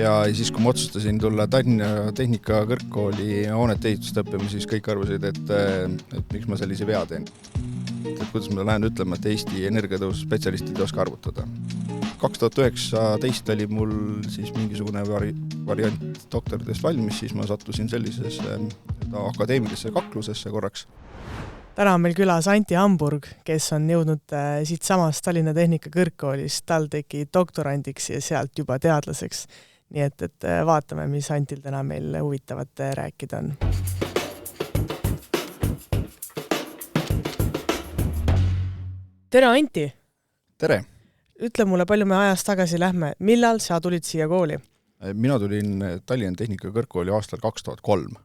Ja siis, kui ma otsustasin tulla Tallinna Tehnika kõrgkooli hoonete ehitust õppima, siis kõik arvasid, et miks ma sellise vea teen. Et kuidas ma lähen ütlema, et Eesti energiatõusu spetsialistid ei oska arvutada. 2019 oli mul siis mingisugune variant doktoritööst valmis, siis ma sattusin sellisesse akadeemilisse kaklusesse korraks. Täna on meil külas Anti Hamburg, kes on jõudnud siit samast Tallinna Tehnika kõrgkoolist TalTechi doktorandiks ja sealt juba teadlaseks. Nii et vaatame, mis Antil täna meil huvitavat rääkida on. Tere, Anti! Tere! Ütle mulle, palju me ajast tagasi lähme. Millal sa tulid siia kooli? Mina tulin Tallinna Tehnika kõrgkooli aastal 2003.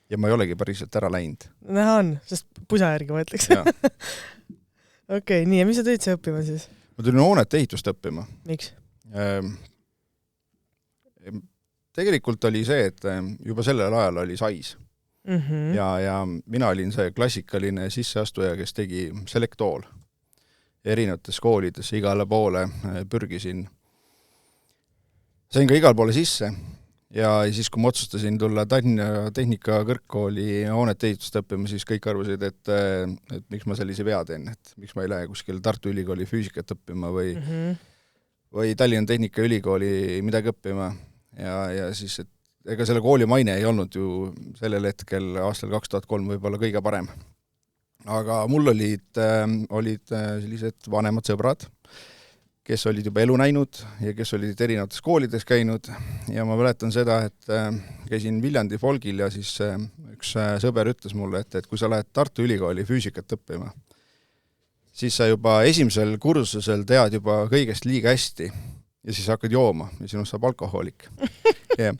Ja ma ei olegi päriselt ära läinud. Näha on, sest pusa järgi ma ütleks. Okei, nii, ja mis sa tulid siia õppima siis? Ma tulin hoonete ehitust õppima. Miks? Tegelikult oli see, et juba sellel ajal oli sais. Ja mina olin see klassikaline sisseastuja, kes tegi selektool. Erinevates koolides igale poole pürgisin. Sain ka igal poole sisse ja siis, kui ma otsustasin tulla Tallinna Tehnika kõrgkooli hoonete ehitust õppima, siis kõik arvasid, et miks ma sellise vea teen, et miks ma ei lähe kuskil Tartu Ülikooli füüsikat õppima või Tallinna Tehnika ülikooli midagi õppima. Ja siis, et ega selle kooli maine ei olnud ju sellel hetkel aastal 2003 võib-olla kõige parem. Aga mul olid sellised vanemad sõbrad, kes olid juba elu näinud ja kes olid erinevates koolides käinud. Ja ma mäletan seda, et käisin Viljandi Folgil ja siis üks sõber ütles mulle, et kui sa lähed Tartu Ülikooli füüsikat õppima, siis sa juba esimesel kursusel tead juba kõigest liiga hästi ja siis hakkad jooma ja sinust saab alkohoolik. Ja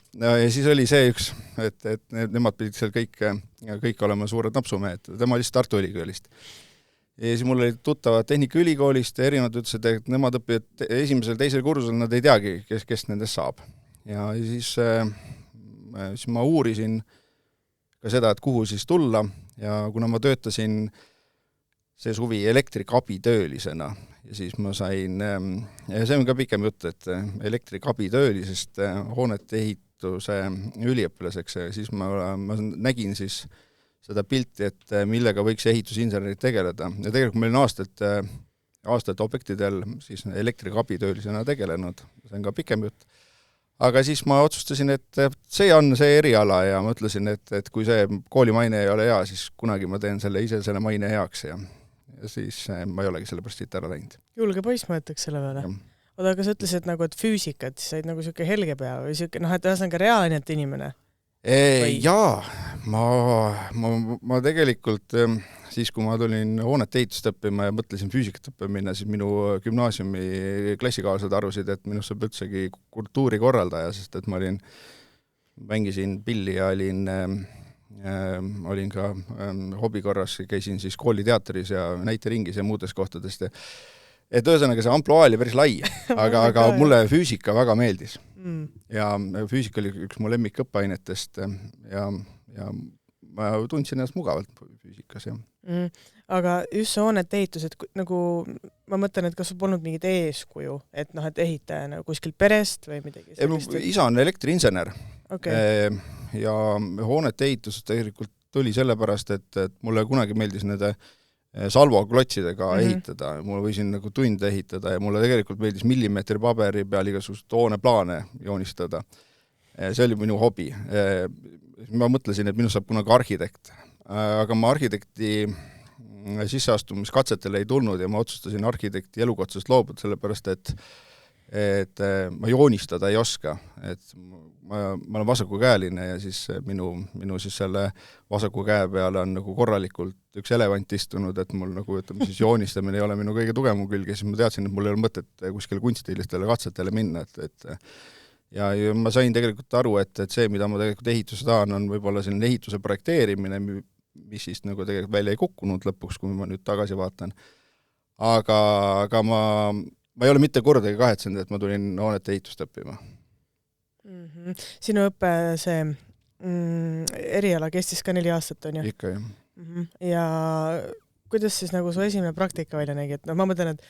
siis oli see üks, et nemad pidid seal kõik olema suured napsumehed. Tema oli Tartu Ülikoolist. Ja siis mul olid tuttavad Tehnika ülikoolist ja erinevad ütlesid, et nemad õpivad esimesel, teisel kursusel, nad ei teagi, kes nendest saab. Ja siis ma uurisin ka seda, et kuhu siis tulla ja kuna ma töötasin see suvi elektrikabitöölisena ja siis ma sain, ja see on ka pikem jutt, et elektrikabitöölisest hoonete ehituse üliõpilaseks ja siis ma nägin siis seda pilti, et millega võiks ehitusinsenerid tegeleda. Ja tegelikult ma olin aastate objektidel siis elektrikabitöölisena tegelenud, see on ka pikem jutt. Aga siis ma otsustasin, et see on see eriala ja ma ütlesin, et kui see koolimaine ei ole hea, siis kunagi ma teen selle maine heaks ja siis ma ei olegi selle pärast siit ära läinud. Julge poiss ma ütleks selle peale. Oda, aga sa ütlesid, et füüsikat, siis said nagu siuke helge pea või siuke, et ühesõnaga reaalne inimene? Jaa, ma tegelikult siis, kui ma tulin hoonete ehitust õppima ja mõtlesin füüsikat õppima, siis minu gümnaasiumi klassikaaslased arvasid, et minust saab üldsegi kultuurikorraldaja, sest et ma mängisin pilli ja olin ka hobikorras, käisin siis kooliteatris ja näiteringis ja muudes kohtadest. Et ühesõnaga see ampluaa oli päris lai, aga mulle füüsika väga meeldis. Ja füüsika oli üks mu lemmikõppeainetest ja ma tundsin ennast mugavalt füüsikas. Aga just see hoonete ehitus, et nagu ma mõtlen, et kas sul polnud mingit eeskuju, et ehitaja kuskil perest või midagi sellist? Isa on elektriinsener ja hoonete ehitus tegelikult tuli sellepärast, et mulle kunagi meeldis nende salvoklotsidega ehitada. Mulle võisin nagu tunde ehitada ja mulle tegelikult meeldis millimeetri paberi peal igasugust hooneplaane joonistada. See oli minu hobi. Ma mõtlesin, et minust saab kunagi arhitekt. Aga ma arhitekti sisseastumiskatsetele ei tulnud ja ma otsustasin arhitekti elukotsast loobuda, sellepärast et ma joonistada ei oska. Et ma olen vasakukäeline ja siis minu siis selle vasaku käe peale on nagu korralikult üks elevant istunud, et mul nagu siis joonistamine ei ole minu kõige tugevam külg ja siis ma teadsin, et mul ei ole mõtet kuskil kunstilistele katsetele minna. Ja ma sain tegelikult aru, et see, mida ma tegelikult ehituse tahan, on võib-olla selline ehituse projekteerimine, mis siis nagu tegelikult välja ei kukkunud lõpuks, kui ma nüüd tagasi vaatan. Aga ma ei ole mitte kordagi kahetsenud, et ma tulin hoonete ehitust õppima. Sinu õppe see eriala kestis ka 4 aastat, on ju? Ikka, jah. Ja kuidas siis nagu su esimene praktika välja nägi? Et ma mõtlen, et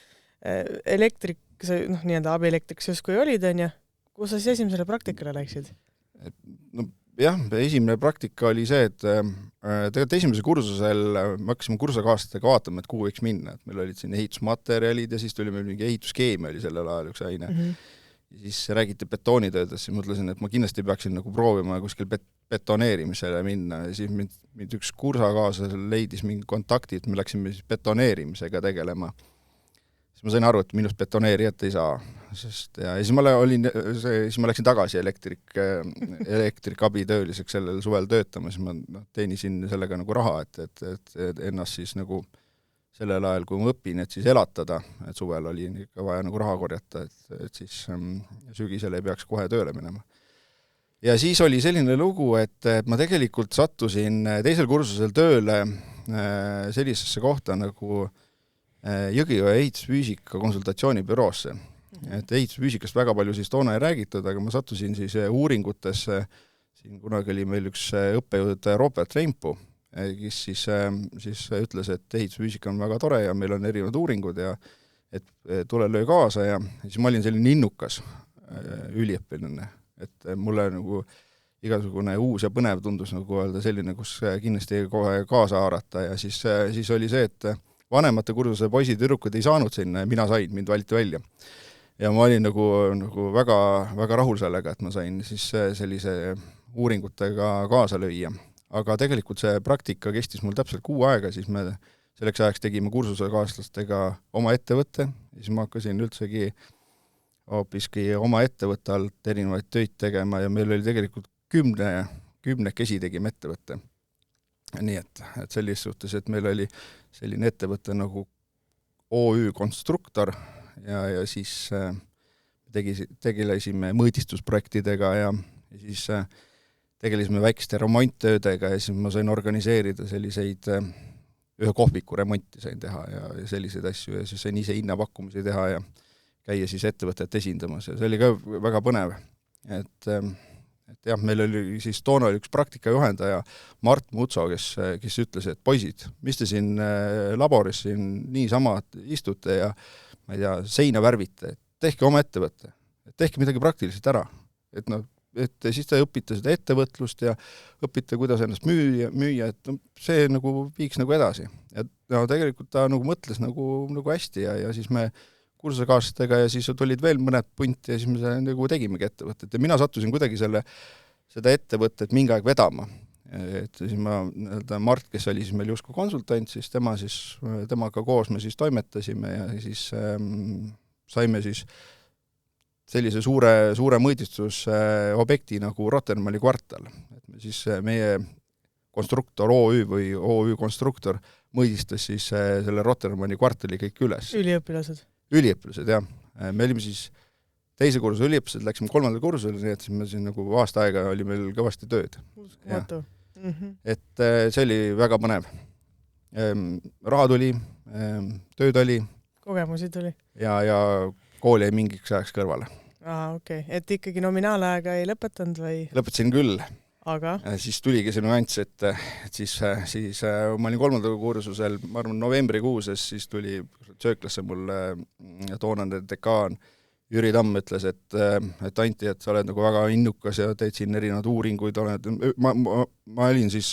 elektrik, nii-enda abielektrik justkui olid, on ju? Kus sa siis esimesele praktikale läksid? No jah, esimene praktika oli see, et tegelikult esimese kursusel me hakkasime kursusakaaslastega vaatama, et kuhu võiks minna, et meil olid siin ehitusmaterjalid ja siis tuli meil mingi ehituskeemia oli sellel ajal üks aine. Ja siis räägiti betoonitöödest, siis mõtlesin, et ma kindlasti peaksin nagu proovima kuskil betoneerimisele minna ja siis mind üks kursakaaslasel leidis mingi kontakti, et me läksime siis betoneerimisega tegelema. Siis ma sain aru, et minust betoneerijat ei saa, sest ja siis ma läksin tagasi elektrikabitööliseks sellel suvel töötama, siis ma teenisin sellega nagu raha, et ennast siis nagu sellel ajal, kui ma õpin, et siis elatada, et suvel oli ikka vaja nagu raha korjata, et siis sügisel ei peaks kohe tööle minema. Ja siis oli selline lugu, et ma tegelikult sattusin teisel kursusel tööle sellisesse kohta nagu Jõgioja ehitusfüüsika konsultatsioonibüroosse. Et ehitusfüüsikast väga palju siis toona ei räägitud, aga ma sattusin siis uuringutesse, siin kunagi oli meil üks õppejõud Robert Reimpu, kes siis ütles, et ehitusfüüsika on väga tore ja meil on erinevad uuringud ja et tule löö kaasa ja siis ma olin selline innukas üliõpilane, et mulle nagu igasugune uus ja põnev tundus nagu öelda selline, kus kindlasti kohe kaasa haarata ja siis oli see, et vanemate kursuse poisid-tüdrukud ei saanud sinna ja mina sain, mind valiti välja. Ja ma olin nagu väga, väga rahul sellega, et ma sain siis sellise uuringutega kaasa lüüa. Aga tegelikult see praktika kestis mul täpselt 6 aega, siis me selleks ajaks tegime kursusekaaslastega oma ettevõtte, siis ma hakkasin üldsegi hoopiski oma ettevõtte alt erinevaid töid tegema ja meil oli tegelikult 10 tegime ettevõtte. Nii et selles suhtes, et meil oli selline ettevõte nagu OÜ Konstruktor ja siis tegelesime mõõdistusprojektidega ja siis tegelesime väikeste remonttöödega ja siis ma sain organiseerida selliseid, ühe kohviku remonti sain teha ja selliseid asju ja siis sain ise hinnapakkumisi teha ja käia siis ettevõtet esindamas ja see oli ka väga põnev, et jah, meil oli siis toona üks praktikajuhendaja Mart Mutso, kes ütles, et poisid, mis te siin laboris siin niisama istute ja ma ei tea, seina värvite, et tehke oma ettevõtte, et tehke midagi praktiliselt ära, et siis te õpite seda ettevõtlust ja õpite, kuidas ennast müüa, et see nagu viiks nagu edasi. Ja tegelikult ta nagu mõtles nagu hästi ja siis me kursusekaaslastega ja siis olid veel mõned punti ja siis me nagu tegimegi ettevõtet ja mina sattusin kuidagi seda ettevõtet mingi aeg vedama. Et siis Mart, kes oli siis meil justkui konsultant, siis temaga koos me siis toimetasime ja siis saime siis sellise suure mõõdistusobjekti nagu Rotermanni kvartal. Et me siis meie konstruktor OÜ või OÜ konstruktor mõõdistas siis selle Rotermanni kvartali kõik üles. Üliõpilased, jah. Me olime siis teise kursuse üliõpilased, läksime 3. kursusele, nii et siis me siin nagu aasta aega oli meil kõvasti tööd. Et see oli väga põnev. Raha tuli, tööd oli. Kogemusi tuli. Ja kool jäi mingiks ajaks kõrvale. Okei. Et ikkagi nominaalaega ei lõpetanud või? Lõpetasin küll. Aga? Siis tuligi see nüanss, et siis ma olin 3. kursusel, ma arvan novembrikuuses, siis tuli sööklasse mulle toonane dekaan Jüri Tamm ütles, et Anti, et sa oled nagu väga innukas ja teed siin erinevad uuringuid, ma olin siis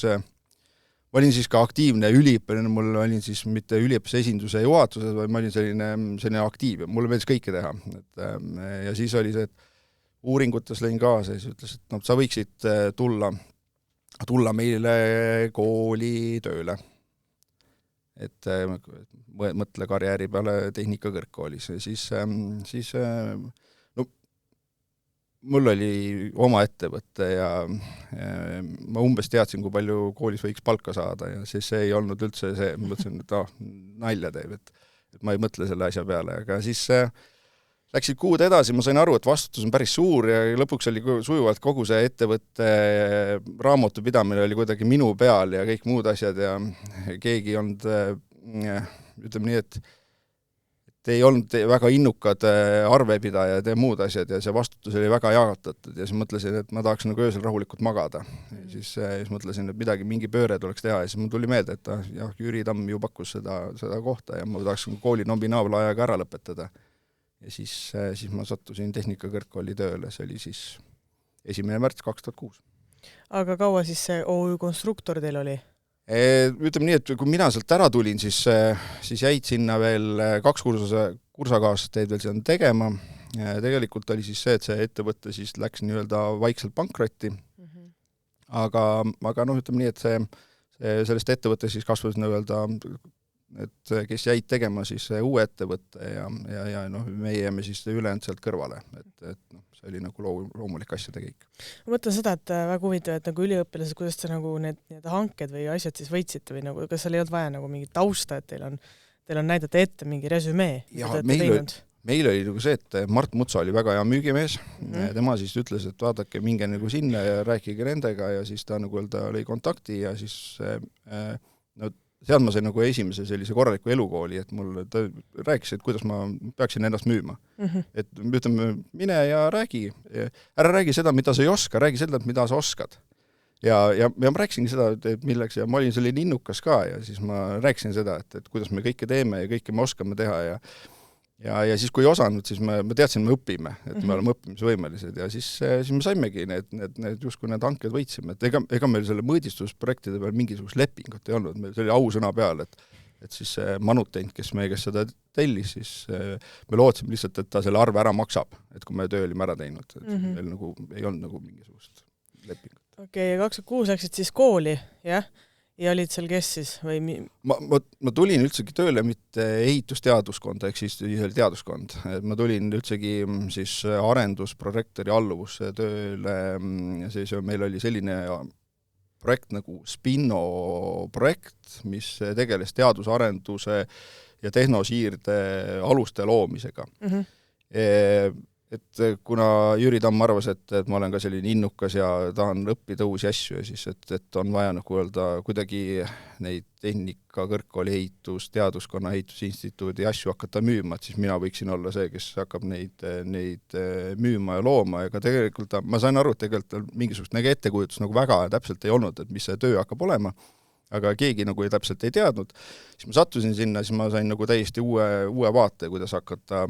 ka aktiivne üliõpilane, mul olin siis mitte üliõpilase esinduse juhatuses, vaid ma olin selline aktiiv ja mulle meeldis kõike teha. Ja siis oli see, et uuringutes lõin kaasa ja siis ütles, et sa võiksid tulla meile kooli tööle. Et mõtle karjääri peale tehnikakõrgkoolis ja siis mul oli oma ettevõtte ja ma umbes teadsin, kui palju koolis võiks palka saada ja siis see ei olnud üldse see, mõtlesin, et nalja teeb, et ma ei mõtle selle asja peale, aga siis läksid kuud edasi, ma sain aru, et vastutus on päris suur ja lõpuks oli sujuvalt kogu see ettevõtte raamatupidamine oli kuidagi minu peal ja kõik muud asjad ja keegi ei olnud, ütleme nii, et ei olnud väga innukad arvepidajad ja muud asjad ja see vastutus oli väga jagatud ja siis mõtlesin, et ma tahaks nagu öösel rahulikult magada. Ja siis mõtlesin, et mingi pööre tuleks teha ja siis mul tuli meelde, et Jüri Tamm ju pakkus seda kohta ja ma tahaks kooli nominaalajaga ära lõpetada. ja siis ma sattusin Tehnikakõrgkooli tööle, see oli siis 1. märts 2006. Aga kaua siis see OÜ konstruktor teil oli? Ütleme nii, et kui mina sealt ära tulin, siis jäid sinna veel 2 kursakaaslased veel sinna tegema. Tegelikult oli siis see, et see ettevõte siis läks nii-öelda vaikselt pankrotti, aga ütleme nii, et sellest ettevõtte siis kasvas nii-öelda, et kes jäid tegema siis uue ettevõtte ja meie jääme siis ülejäänud sealt kõrvale, et see oli nagu loomulik asjade kõik. Ma mõtlen seda, et väga huvitav, et nagu üliõpilased, kuidas te nagu need hanked või asjad siis võitsite või nagu, kas seal ei olnud vaja nagu mingit tausta, et teil on näidata ette mingi resümee? Ja meil oli nagu see, et Mart Mutsa oli väga hea müügimees, tema siis ütles, et vaadake, minge nagu sinna ja rääkige nendega ja siis ta nagu lõi kontakti ja siis sealt ma sain nagu esimese sellise korraliku elukooli, et mul ta rääkis, et kuidas ma peaksin ennast müüma. Et ütleme, mine ja räägi. Ära räägi seda, mida sa ei oska, räägi seda, mida sa oskad. Ja ma rääkisingi seda, et milleks, ja ma olin selline innukas ka ja siis ma rääkisin seda, et kuidas me kõike teeme ja kõike me oskame teha ja siis kui ei osanud, siis me teadsin, me õpime, et me oleme õppimisvõimelised ja siis me saimegi need justkui need hanked võitsime, et ega meil selle mõõdistusprojektide peal mingisugust lepingut ei olnud, meil see oli ausõna peal, et siis manutent, kes meie käest seda tellis, siis me lootsime lihtsalt, et ta selle arve ära maksab, et kui me töö olime ära teinud, et meil nagu ei olnud nagu mingisugust lepingut. Okei, 2006 läksid siis kooli, jah? Ja olid seal kes siis? Või ma tulin üldsegi tööle mitte ehitusteaduskonda, ehk siis teaduskond. Ma tulin üldsegi siis arendusprojektori alluvusse tööle, siis meil oli selline projekt nagu Spinno projekt, mis tegeles teadusarenduse ja tehnosiirde aluste loomisega. Et kuna Jüri Tamm arvas, et ma olen ka selline innukas ja tahan õppida uusi asju ja siis, et on vaja nagu öelda kuidagi neid Tehnikakõrgkooli ehitus, teaduskonna ehitusinstituudi asju hakata müüma, et siis mina võiksin olla see, kes hakkab neid müüma ja looma, aga tegelikult ma sain aru, et tegelikult mingisugust ettekujutus nagu väga täpselt ei olnud, et mis see töö hakkab olema, aga keegi nagu täpselt ei teadnud. Siis ma sattusin sinna, siis ma sain nagu täiesti uue vaate, kuidas hakata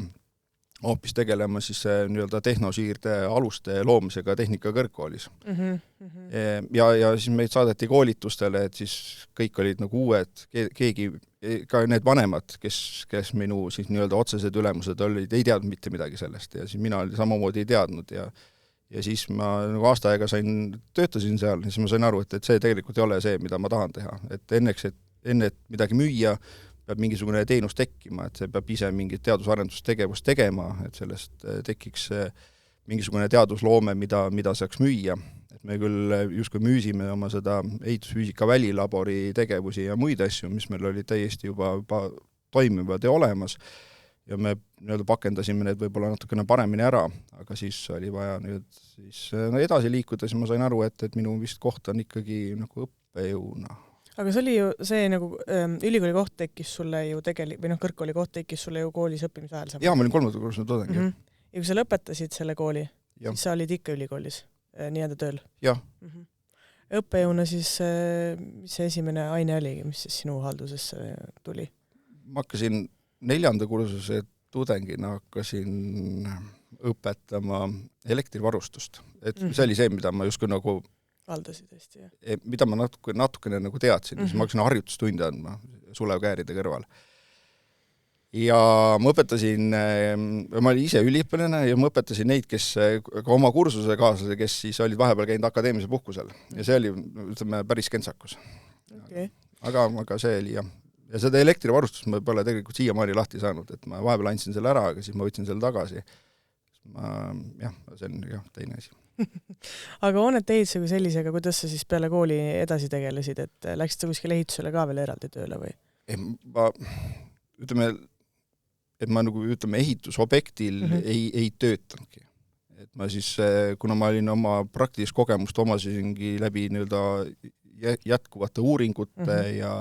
hoopis tegelema siis nii-öelda tehnosiirde aluste loomisega Tehnikakõrgkoolis. Ja siis meid saadeti koolitustele, et siis kõik olid nagu uued, keegi, ka need vanemad, kes minu siis nii-öelda otsesed ülemused olid, ei teadnud mitte midagi sellest ja siis mina samamoodi ei teadnud ja siis ma nagu aasta aega töötasin seal ja siis ma sain aru, et see tegelikult ei ole see, mida ma tahan teha. Et enne midagi müüa, peab mingisugune teenus tekkima, et see peab ise mingit teadus-arendustegevust tegema, et sellest tekiks mingisugune teadusloome, mida saaks müüa. Et me küll justkui müüsime oma seda ehitusfüüsika välilabori tegevusi ja muid asju, mis meil oli täiesti juba toimivad ja olemas ja me nii-öelda pakendasime need võib-olla natukene paremini ära, aga siis oli vaja edasi liikuda, siis ma sain aru, et minu vist koht on ikkagi nagu õppejõuna. Aga see oli ju see nagu ülikooli koht tekkis sulle ju või kõrgkooli koht tekkis sulle ju koolis õppimise ajal. Jaa, ma olin 3. kursuse tudeng. Ja kui sa lõpetasid selle kooli, siis sa olid ikka ülikoolis nii-öelda tööl? Jah. Õppejõuna siis, mis see esimene aine oligi, mis siis sinu haldusesse tuli? Ma hakkasin 4. kursuse tudengina õpetama elektrivarustust. Et see oli see, mida ma justkui nagu valdasid hästi, jah. Mida ma natukene nagu teadsin, siis ma hakkasin harjutustunde andma Sulev-Kääride kõrval. Ja ma õpetasin, ma olin ise üliõpilane ja ma õpetasin neid, kes ka oma kursuse kaaslase, kes siis olid vahepeal käinud akadeemimise puhkusel. Ja see oli, ütleme, päris kentsakus. Okay. Aga see oli, jah. Ja seda elektrivarustust ma pole tegelikult siiamaani lahti saanud, et ma vahepeal andsin selle ära, aga siis ma võtsin selle tagasi. See on teine asi. Aga hoonete ehituse kui sellisega, kuidas sa siis peale kooli edasi tegelesid, et läksid sa kuskil ehitusele ka veel eraldi tööle või? Ma ehitusobjektil ei töötanudki. Et ma siis, kuna ma olin oma praktilist kogemust omasingi läbi jätkuvate uuringute ja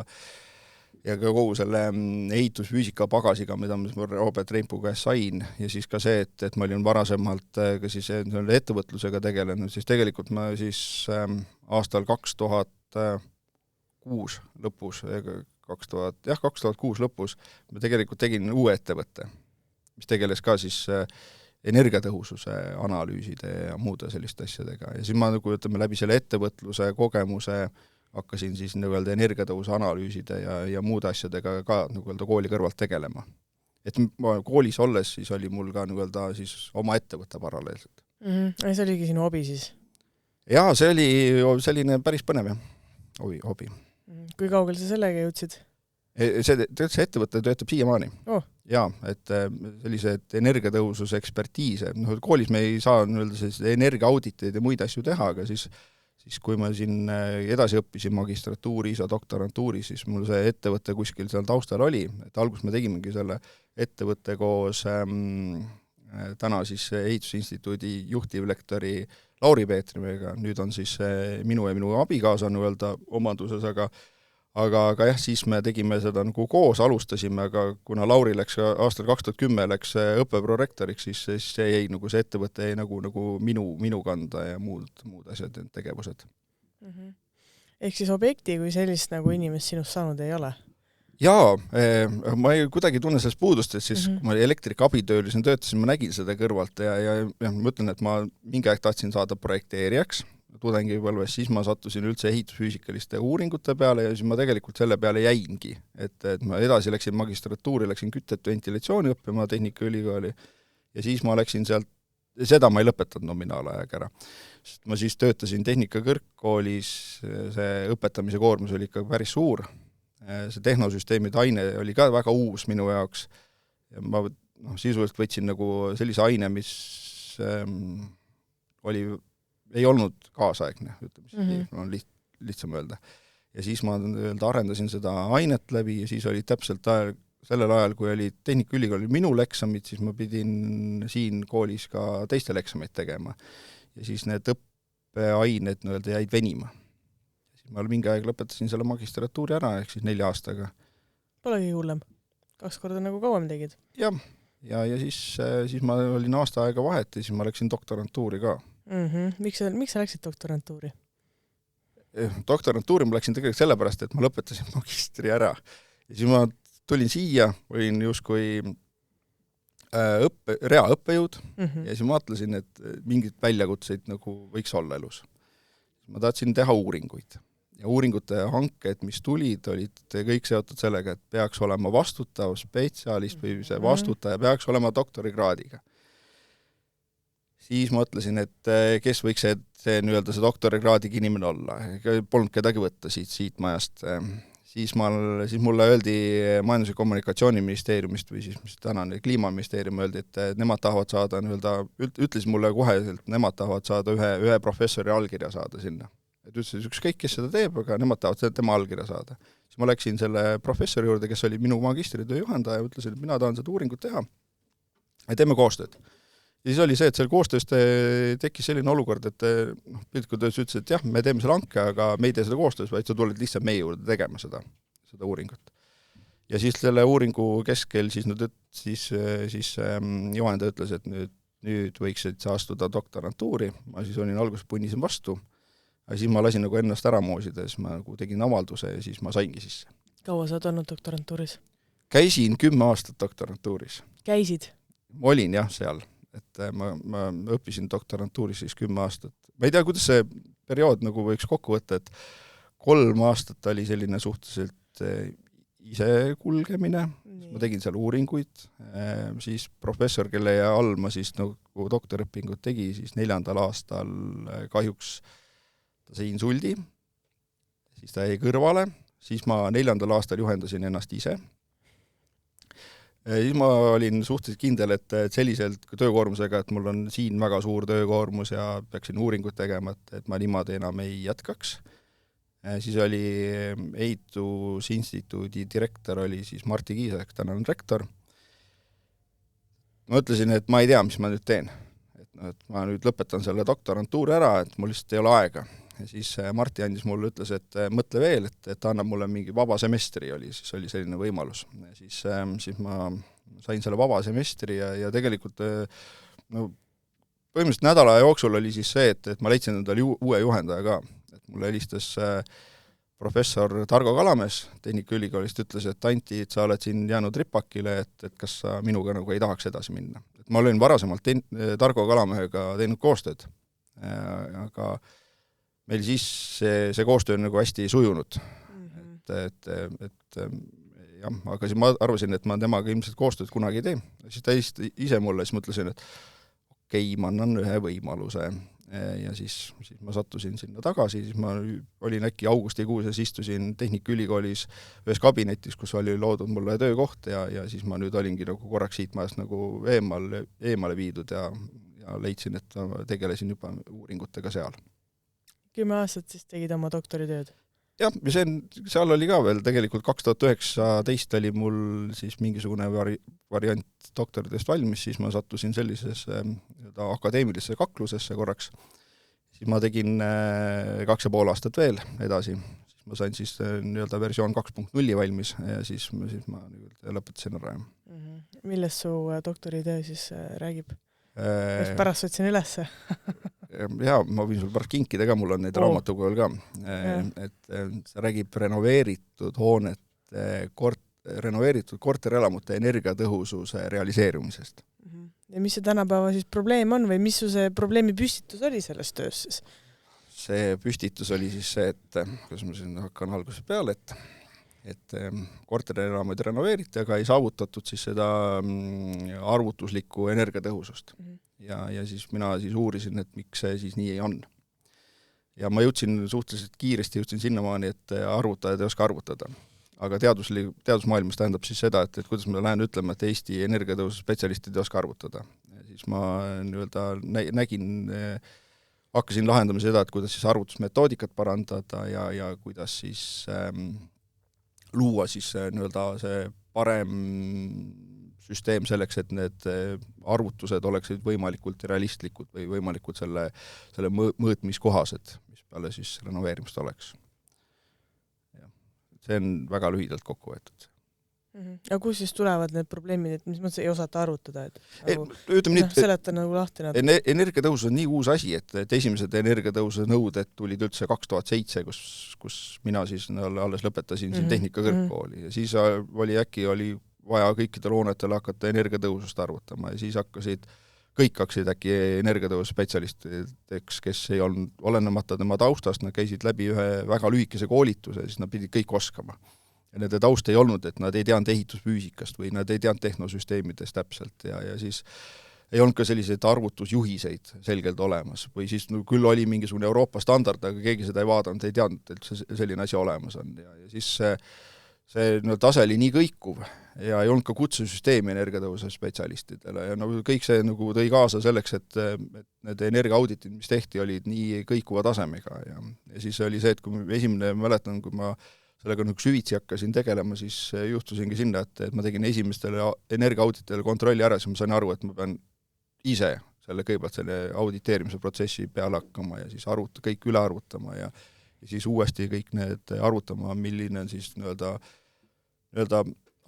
ka kogu selle ehitusfüüsika pagasiga, mida ma Robert Reimpu käest sain, ja siis ka see, et ma olin varasemalt ka siis ettevõtlusega tegelenud, siis tegelikult ma siis aastal 2006 lõpus, 2006 lõpus ma tegelikult tegin uue ettevõtte. mis tegeles ka siis energiatõhususe analüüside ja muude selliste asjadega. Ja siis ma nagu ütleme, läbi selle ettevõtluse kogemuse hakkasin siis nagu öelda energiatõhuse analüüside ja muude asjadega ka nagu öelda kooli kõrvalt tegelema. Et ma koolis olles siis oli mul ka nagu öelda siis oma ettevõtte paralleelselt. See oligi sinu hobi siis? Jaa, see oli selline päris põnev hobi. Kui kaugel sa sellega jõudsid? See ettevõte töötab siiamaani. Jaa, et sellised energiatõhususe ekspertiise, koolis me ei saa energiaauditeid ja muid asju teha, aga siis kui ma siin edasi õppisin magistratuuris ja doktorantuuris, siis mul see ettevõte kuskil seal taustal oli, et alguses me tegimegi selle ettevõtte koos täna siis Ehitusinstituudi juhtivlektori Lauri Peetrimäega, nüüd on siis minu ja minu abikaasa öelda omanduses, aga jah, siis me tegime seda nagu koos, alustasime, aga kuna Lauri läks aastal 2010 läks õppeprorektoriks, siis see jäi nagu see ettevõte jäi nagu minu kanda ja muud asjad, tegevused. Ehk siis objekti kui sellist nagu inimest sinust saanud ei ole? Jaa, ma kuidagi tunnen sellest puudust, et siis kui ma elektrikabitöölisena töötasin, ma nägin seda kõrvalt ja ma ütlen, et ma mingi aeg tahtsin saada projekteerijaks tudengipõlves, siis ma sattusin üldse ehitusfüüsikaliste uuringute peale ja siis ma tegelikult selle peale jäingi. Et ma edasi läksin magistratuuri, läksin kütet ventilatsiooni õppima Tehnikaülikooli ja siis ma läksin sealt, seda ma ei lõpetanud nominaalajaga ära. Sest ma siis töötasin Tehnikakõrgkoolis, see õpetamise koormus oli ikka päris suur, see tehnosüsteemide aine oli ka väga uus minu jaoks ja ma sisuliselt võtsin nagu sellise aine, mis ei olnud kaasaegne, on lihtsam öelda. Ja siis ma arendasin seda ainet läbi ja siis oli täpselt sellel ajal, kui oli Tehnikaülikooli minul eksamid, siis ma pidin siin koolis ka teistel eksameid tegema. Ja siis need õppeained jäid venima. Ma mingi aeg lõpetasin selle magistratuuri ära, ehk siis 4 aastaga. Polegi hullem. 2 korda nagu kauem tegid. Ja siis ma olin aasta aega vahet ja siis ma läksin doktorantuuri ka. Miks sa läksid doktorantuuri? Doktorantuuri ma läksin tegelikult sellepärast, et ma lõpetasin magistri ära. Ja siis ma tulin siia, olin justkui õppejõud ja siis ma mõtlesin, et mingid väljakutseid nagu võiks olla elus. Ma tahtsin teha uuringuid. Ja uuringute hanked, mis tulid, olid kõik seotud sellega, et peaks olema vastutav spetsialist või see vastutaja peaks olema doktorikraadiga. Siis mõtlesin, et kes võiks see doktorikraadiga inimene olla. Polnud kedagi võtta siit majast. Siis mulle öeldi Majandus- ja Kommunikatsiooniministeeriumist või siis mis tänane Kliimaministeerium öeldi, et nemad tahavad saada, ütles mulle kohe, et nemad tahavad saada ühe professori allkirja saada sinna. Et ütlesin, ükskõik, kes seda teeb, aga nemad tahavad tema allkirja saada. Siis ma läksin selle professori juurde, kes oli minu magistritöö juhendaja ja ütlesin, et mina tahan seda uuringut teha ja teeme koostööd. Ja siis oli see, et seal koostöös tekkis selline olukord, et piltlikult ütles, et jah, me teeme selle hanke, aga me ei tee seda koostöös, vaid sa tuled lihtsalt meie juurde tegema seda uuringut. Ja siis selle uuringu keskel siis juhendaja ütles, et nüüd võiksid sa astuda doktorantuuri. Ma siis olin alguses punnisin vastu, aga siis ma lasin nagu ennast ära moosida ja siis ma nagu tegin avalduse ja siis ma saingi sisse. Kaua sa oled olnud doktorantuuris? Käisin 10 aastat doktorantuuris. Käisid? Ma olin jah seal. Et ma õppisin doktorantuuris siis 10 aastat. Ma ei tea, kuidas see periood nagu võiks kokku võtta, et 3 aastat oli selline suhteliselt ise kulgemine, ma tegin seal uuringuid, siis professor, kelle all ma siis nagu doktorõpingut tegi, siis 4. aastal kahjuks ta sai insuldi, siis ta jäi kõrvale, siis ma 4. aastal juhendasin ennast ise. Siis ma olin suhteliselt kindel, et selliselt töökoormusega, et mul on siin väga suur töökoormus ja peaksin uuringut tegema, et ma niimoodi enam ei jätkaks. Siis oli Ehitusinstituudi direktor, oli siis Martti Kiisak, täna on rektor. Ma ütlesin, et ma ei tea, mis ma nüüd teen. Et ma nüüd lõpetan selle doktorantuuri ära, et mul lihtsalt ei ole aega. Ja siis Martti andis mulle, ütles, et mõtle veel, et annab mulle mingi vaba semestri, siis oli selline võimalus. Ja siis ma sain selle vaba semestri ja tegelikult põhimõtteliselt nädala jooksul oli siis see, et ma leidsin endale uue juhendaja ka. Et mulle helistas professor Targo Kalamees Tehnikaülikoolist ütles, et Anti, et sa oled siin jäänud ripakile, et kas sa minuga nagu ei tahaks edasi minna. Et ma olin varasemalt Targo Kalamehega teinud koostööd, aga meil siis see koostöö on nagu hästi sujunud. Et jah, aga siis ma arvasin, et ma temaga ilmselt koostööd kunagi ei tee. Siis ta ise mulle, siis mõtlesin, et okei, ma annan ühe võimaluse. Ja siis ma sattusin sinna tagasi, siis ma olin äkki augustikuus ja siis istusin Tehnikaülikoolis ühes kabinetis, kus oli loodud mulle töökoht ja siis ma nüüd olingi nagu korraks siit majast nagu eemale viidud ja leidsin, et ma tegelesin juba uuringutega seal. 10 aastat siis tegid oma doktoritööd? Jah, seal oli ka veel tegelikult 2019 oli mul siis mingisugune variant doktoritööst valmis, siis ma sattusin sellisesse akadeemilisse kaklusesse korraks. Siis ma tegin 2,5 aastat veel edasi. Siis ma sain siis nii-öelda versioon 2.0 valmis ja siis ma lõpetasin ära. Millest su doktoritöö siis räägib? Pärast võtsin ülesse? Jaa, ma võin sul pärast kinkida ka, mul on neid raamatukogul ka. Et see räägib renoveeritud korterelamute energiatõhususe realiseerumisest. Ja mis see tänapäeva siis probleem on või mis su see probleemi püstitus oli selles töös siis? See püstitus oli siis see, et kuidas ma siin hakkan alguses peale, et korterelamuid renoveeriti, aga ei saavutatud siis seda arvutuslikku energiatõhusust. Ja siis mina siis uurisin, et miks see siis nii ei on. Ja ma suhteliselt kiiresti jõudsin sinnamaani, et arvutajad ei oska arvutada. Aga teadusmaailmas tähendab siis seda, et kuidas ma lähen ütlema, et Eesti energiatõususe spetsialistid ei oska arvutada. Ja siis ma hakkasin lahendama seda, et kuidas siis arvutusmetoodikat parandada ja kuidas siis luua siis see parem süsteem selleks, et need arvutused oleksid võimalikult realistlikud või võimalikult selle mõõtmiskohased, mis peale siis renoveerimist oleks. Ja. See on väga lühidalt kokku võetud. Aga kus siis tulevad need probleemid, et mis mõttes ei osata arvutada? Seleta nagu lahti. Energiatõusus on nii uus asi, et esimesed energiatõususe nõuded tulid üldse 2007, kus mina siis alles lõpetasin siin Tehnikakõrgkooli ja siis oli vaja kõikidel hoonetel hakata energiatõusust arvutama ja siis kõik hakkasid äkki energiatõususe spetsialistideks, kes ei olnud olenemata tema taustast, nad käisid läbi ühe väga lühikese koolituse, siis nad pidid kõik oskama. Ja nende taust ei olnud, et nad ei teadnud ehitusfüüsikast või nad ei teadnud tehnosüsteemidest täpselt ja siis ei olnud ka selliseid arvutusjuhiseid selgelt olemas või siis küll oli mingisugune Euroopa standard, aga keegi seda ei vaadanud, ei teadnud, et selline asi olemas on ja siis see tase oli nii kõikuv ja ei olnud ka kutsesüsteemi energiatõususe spetsialistidele ja kõik see tõi kaasa selleks, et need energiaauditid, mis tehti, olid nii kõikuva tasemega ja siis oli see, et kui mäletan, kui ma sellega süvitsi hakkasin tegelema, siis juhtusingi sinna, et ma tegin esimestele energiaauditele kontrolli ära, siis ma sain aru, et ma pean ise kõigepealt selle auditeerimise protsessi peale hakkama ja siis kõik üle arvutama ja siis uuesti kõik need arvutama, milline on siis nii-öelda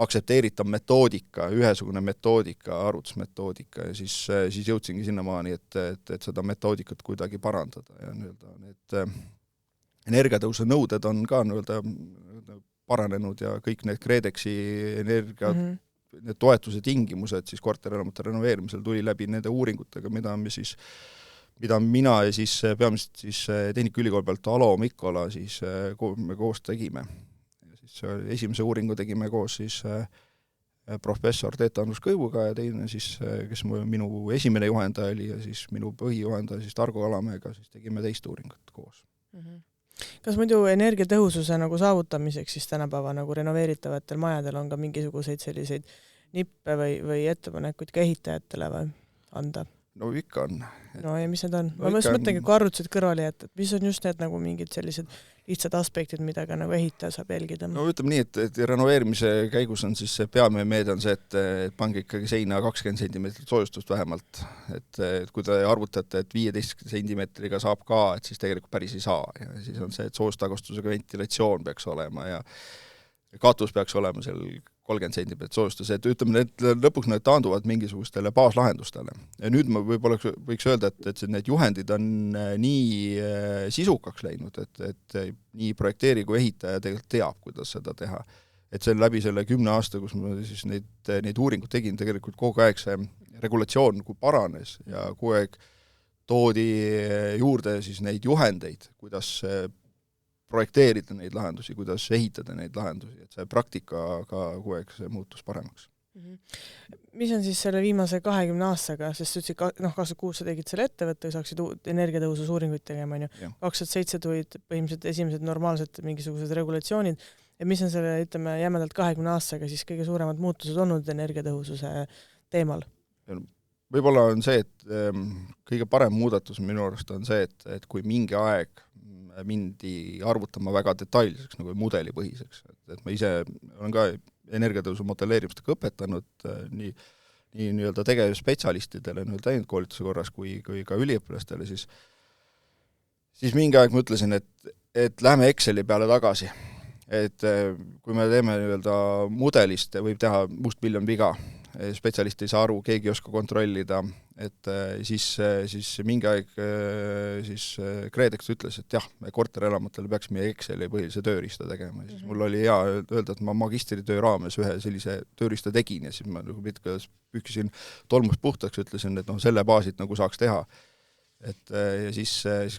aktsepteeritav metoodika, ühesugune metoodika, arvutusmetoodika ja siis jõudsingi sinnamaani, et seda metoodikat kuidagi parandada ja need energiatõususe nõuded on ka paranenud ja kõik need KredExi need toetuse tingimused siis korterelamute renoveerimisel tuli läbi nende uuringutega, mida mina ja siis peamiselt siis Tehnikaülikooli pealt Alo Mikkola siis me koos tegime. Ja siis esimese uuringu tegime koos siis professor Teet Andrus Kõivuga ja teine siis, kes minu esimene juhendaja oli ja siis minu põhijuhendaja siis Targo Kalameega, siis tegime teist uuringut koos. Kas muidu energiatõhususe saavutamiseks siis tänapäeva renoveeritavatel majadel on ka mingisuguseid selliseid nippe või ettepanekuid ka ehitajatele või anda? No ikka on. No ja mis need on? Ma mõtlengi, kui arvutused kõrvale jätta, mis on just need mingid sellised lihtsad aspektid, mida ka ehitaja saab jälgida? No ütleme nii, et renoveerimise käigus on siis see peamine meede on see, et pange ikkagi seina 20 centimeetrit soojustust vähemalt. Et kui te arvutate, et 15 centimeetriga saab ka, et siis tegelikult päris ei saa. Ja siis on see, et soojustagustusega ventilatsioon peaks olema ja katus peaks olema seal 30 sendi pealt soojustus, et ütleme, need lõpuks need taanduvad mingisugustele baaslahendustele. Ja nüüd ma võib-olla võiks öelda, et need juhendid on nii sisukaks läinud, et nii projekteeri kui ehitaja tegelikult teab, kuidas seda teha. Et see läbi selle 10 aasta, kus ma siis neid uuringuid tegin, tegelikult kogu aeg see regulatsioon kui paranes ja kogu aeg toodi juurde siis neid juhendeid, kuidas projekteerida neid lahendusi, kuidas ehitada neid lahendusi, et see praktika ka kogu aeg see muutus paremaks. Mis on siis selle viimase 20 aastaga, sest ütlesid, 2006 sa tegid selle ettevõtte, saaksid energiatõusus uuringuid tegema, 2007 tulid põhimõtteliselt esimesed normaalsed mingisugused regulatsioonid, ja mis on selle, ütleme, jämedalt 20 aastaga siis kõige suuremad muutused olnud energiatõhususe teemal? Võib-olla on see, et kõige parem muudatus minu arust on see, et kui mingi aeg mindi arvutama väga detailseks, nagu mudelipõhiseks, et ma ise olen ka energiatõusu modelleerimistega õpetanud nii nii-öelda tegevusspetsialistidele täiendkoolituse korras kui ka üliõpilastele, siis mingi aeg ma ütlesin, et lähme Exceli peale tagasi. Et kui me teeme nii-öelda mudelist, võib teha mustmiljon viga, spetsialist ei saa aru, keegi ei oska kontrollida, et siis mingi aeg siis Kreedex ütles, et jah, me korterelamutele peaks meie Exceli põhilise tööriista tegema. Ja siis mul oli hea öelda, et ma magistritöö raames ühe sellise tööriista tegin ja siis ma pühkisin tolmust puhtaks, ütlesin, et selle baasit nagu saaks teha. Et ja siis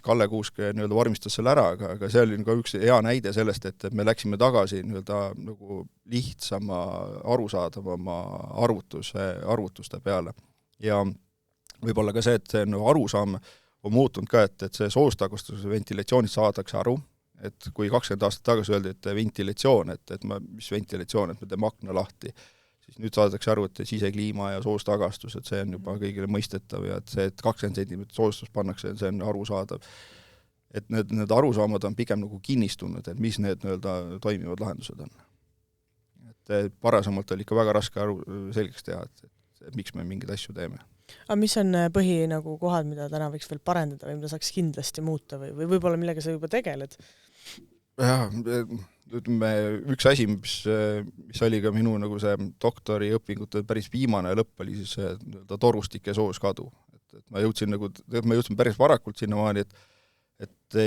Kalle Kuusk nii-öelda vormistas selle ära, aga see oli ka üks hea näide sellest, et me läksime tagasi nii-öelda nagu lihtsama, arusaadavama arvutuste peale. Ja võib-olla ka see, et see arusaam on muutunud ka, et see soojustagustuse ventilatsioonist saadakse aru, et kui 20 aastat tagasi öeldi, et ventilatsioon, mis ventilatsioon, et me teeme akna lahti, siis nüüd saadakse aru, et sisekliima ja soostagastus, et see on juba kõigile mõistetav ja et see, et 20 sentimeetrit soojustus pannakse, see on arusaadav. Et need arusaamad on pigem nagu kinnistunud, et mis need nii-öelda toimivad lahendused on. Et parasemalt oli ikka väga raske selgeks teha, et miks me mingeid asju teeme. Aga mis on põhi nagu kohad, mida täna võiks veel parendada või mida saaks kindlasti muuta või võib-olla millega sa juba tegeled? Jah, ütleme, üks asi, mis oli ka minu nagu see doktoriõpingute päris viimane lõpp, oli siis see torustike sooskadu. Et ma jõudsin päris varakult sinnamaani, et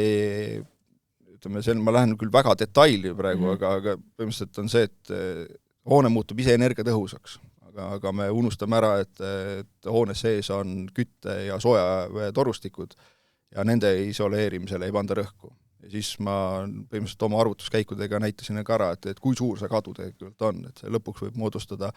ütleme, ma lähen küll väga detaili praegu, aga põhimõtteliselt on see, et hoone muutub ise energiatõhusaks. Aga me unustame ära, et hoone sees on kütte ja sooja torustikud ja nende isoleerimisele ei panda rõhku. Ja siis ma põhimõtteliselt oma arvutuskäikudega näitasin ka ära, et kui suur see kadu tegelikult on, et see lõpuks võib moodustada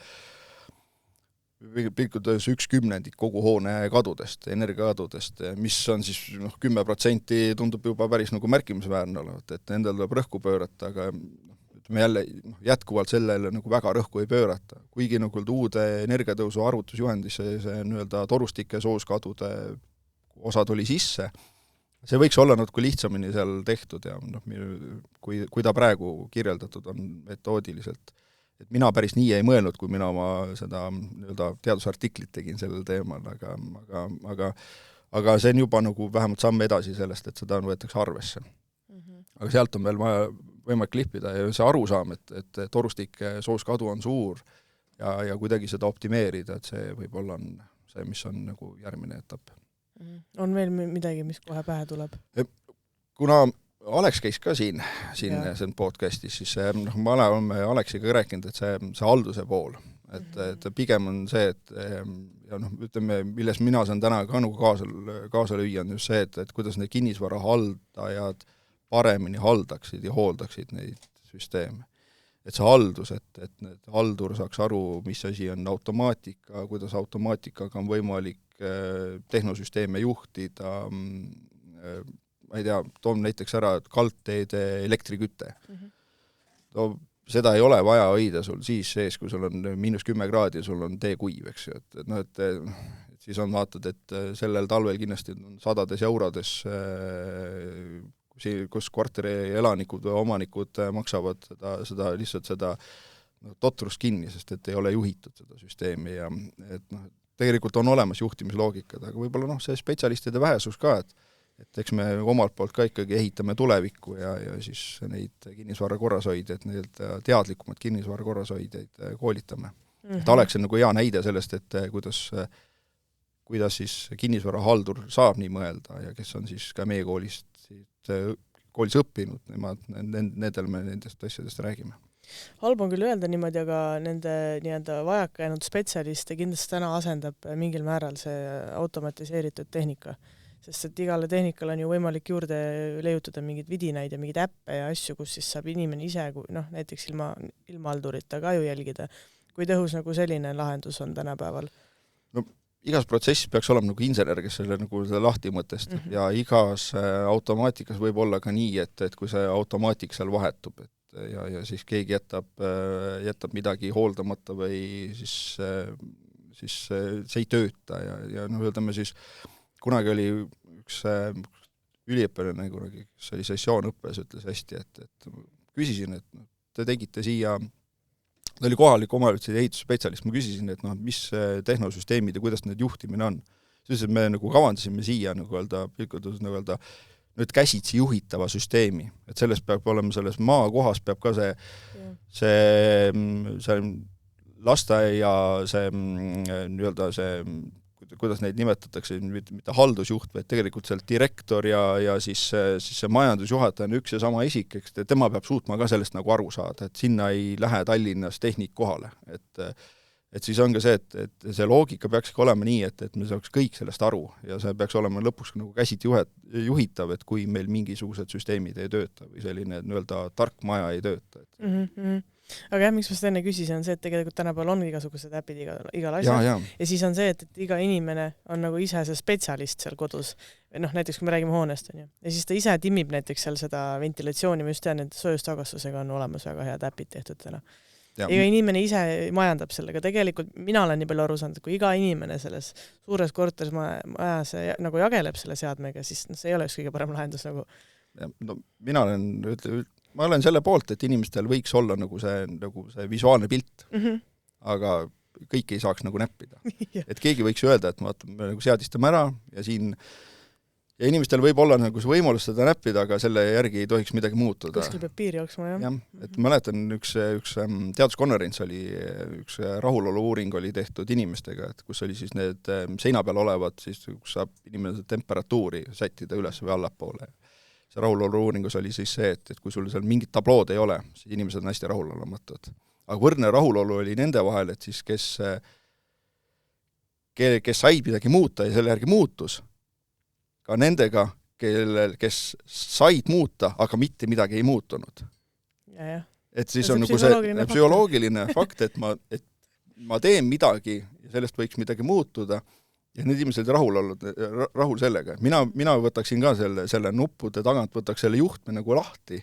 pilkudes 1/10 kogu hoone kadudest, energiakadudest, mis on siis 10% tundub juba päris nagu märkimisväärne olevat, et endal tuleb rõhku pöörata, aga me jälle jätkuvalt sellele nagu väga rõhku ei pöörata. Kuigi nagu uude energiatõusu arvutusjuhendisse see nii-öelda torustike sooskadude osad oli sisse, see võiks olla natuke lihtsamini seal tehtud ja kui ta praegu kirjeldatud on metoodiliselt. Et mina päris nii ei mõelnud, kui mina oma seda nii-öelda teadusartiklit tegin sellel teemal, aga see on juba nagu vähemalt samm edasi sellest, et seda võetakse arvesse. Aga sealt on veel võimalik klippida ja see arusaam, et torustike sooskadu on suur ja kuidagi seda optimeerida, et see võib-olla on see, mis on nagu järgmine etapp. On veel midagi, mis kohe pähe tuleb? Kuna Alex käis ka siin podcastis, siis ma oleme Aleksiga rääkinud, et see halduse pool, et pigem on see, et ja ütleme, milles mina saan täna ka nagu kaasa lüüa, on just see, et kuidas need kinnisvara haldajad paremini haldaksid ja hooldaksid neid süsteeme. Et see haldus, et haldur saaks aru, mis asi on automaatika, kuidas automaatikaga on võimalik tehnosüsteeme juhtida, ma ei tea, toon näiteks ära kaldteede elektriküte. Seda ei ole vaja hoida sul siis sees, kui sul on -10 kraadi ja sul on tee kuiv, eks ju. Et siis on vaatad, et sellel talvel kindlasti on sadades ja eurodes kus korteri elanikud või omanikud maksavad seda totrust kinni, sest et ei ole juhitud seda süsteemi ja et tegelikult on olemas juhtimisloogikad, aga võib-olla see spetsialistide vähesus ka, et et eks me omalt poolt ka ikkagi ehitame tulevikku ja siis neid kinnisvara korrashoidjaid, need teadlikumad kinnisvara korrashoidjaid koolitame. Et Alex on nagu hea näide sellest, et kuidas siis kinnisvarahaldur saab nii mõelda ja kes on siis ka meie koolis õppinud, nendel me nendest asjadest räägime. Halb on küll öelda niimoodi, aga nende nii-öelda vajaka jäänud spetsialiste kindlasti täna asendab mingil määral see automatiseeritud tehnika. Sest et igale tehnikale on ju võimalik juurde leiutada mingeid vidinaid ja mingeid äppe ja asju, kus siis saab inimene ise, näiteks ilma haldurita ka ju jälgida. Kui tõhus nagu selline lahendus on tänapäeval? No igas protsessis peaks olema nagu insener, kes selle nagu lahti mõtestab ja igas automaatikas võib olla ka nii, et kui see automaatik seal vahetub, ja siis keegi jätab midagi hooldamata või siis see ei tööta ja ütleme siis, kunagi oli üks üliõpilane kunagi, kes oli sessioonõppes, ütles hästi, et küsisin, et te tegite siia, ta oli kohalik omavalitsuse ehitusspetsialist, ma küsisin, et mis tehnosüsteemid ja kuidas need juhtimine on. Siis me nagu kavandasime siia nüüd käsitsi juhitava süsteemi, et sellest peab olema selles maakohas, peab ka see lasteaia kuidas neid nimetatakse, mitte haldusjuht, vaid tegelikult seal direktor ja siis see majandusjuhataja on üks ja sama isik, eks tema peab suutma ka sellest nagu aru saada, et sinna ei lähe Tallinnas tehnik kohale, et siis on ka see, et see loogika peaks ka olema nii, et me saaks kõik sellest aru ja see peaks olema lõpuks nagu käsiti juhitav, et kui meil mingisugused süsteemid ei tööta või selline tark maja ei tööta. Aga miks ma seda enne küsisin, on see, et tegelikult tänapäeval on igasugused äpid igal asjal ja siis on see, et iga inimene on nagu ise see spetsialist seal kodus. Näiteks kui me räägime hoonest, on ju. Ja siis ta ise timmib näiteks seal seda ventilatsiooni, ma just tean, et soojustagastusega on olemas väga head äpid tehtud täna. Iga inimene ise majandab sellega. Tegelikult mina olen nii palju aru saanud, et kui iga inimene selles suures korteris majas nagu jageleb selle seadmega, siis see ei oleks kõige parem lahendus nagu. Ja, ma olen selle poolt, et inimestel võiks olla nagu see visuaalne pilt, aga kõik ei saaks nagu näppida. Et keegi võiks öelda, et me nagu seadistame ära ja inimestel võib olla nagu see võimalus seda näppida, aga selle järgi ei tohiks midagi muutuda. Kuskil peab piiri jooksma, jah. Jah, et mäletan üks teaduskonverents oli, üks rahulolu-uuring oli tehtud inimestega, et kus oli siis need seina peal olevad, siis kus saab inimene temperatuuri sättida üles või allapoole. See rahulolu-uuringus oli siis see, et kui sul seal mingit tablood ei ole, siis inimesed on hästi rahulolematud. Aga võrdne rahulolu oli nende vahel, et siis kes said midagi muuta ja selle järgi muutus, ka nendega, kes said muuta, aga mitte midagi ei muutunud. Et siis on nagu see psühholoogiline fakt, et ma teen midagi ja sellest võiks midagi muutuda ja need inimesed rahul sellega. Mina võtaksin ka selle nuppude tagant, võtaks selle juhtme nagu lahti.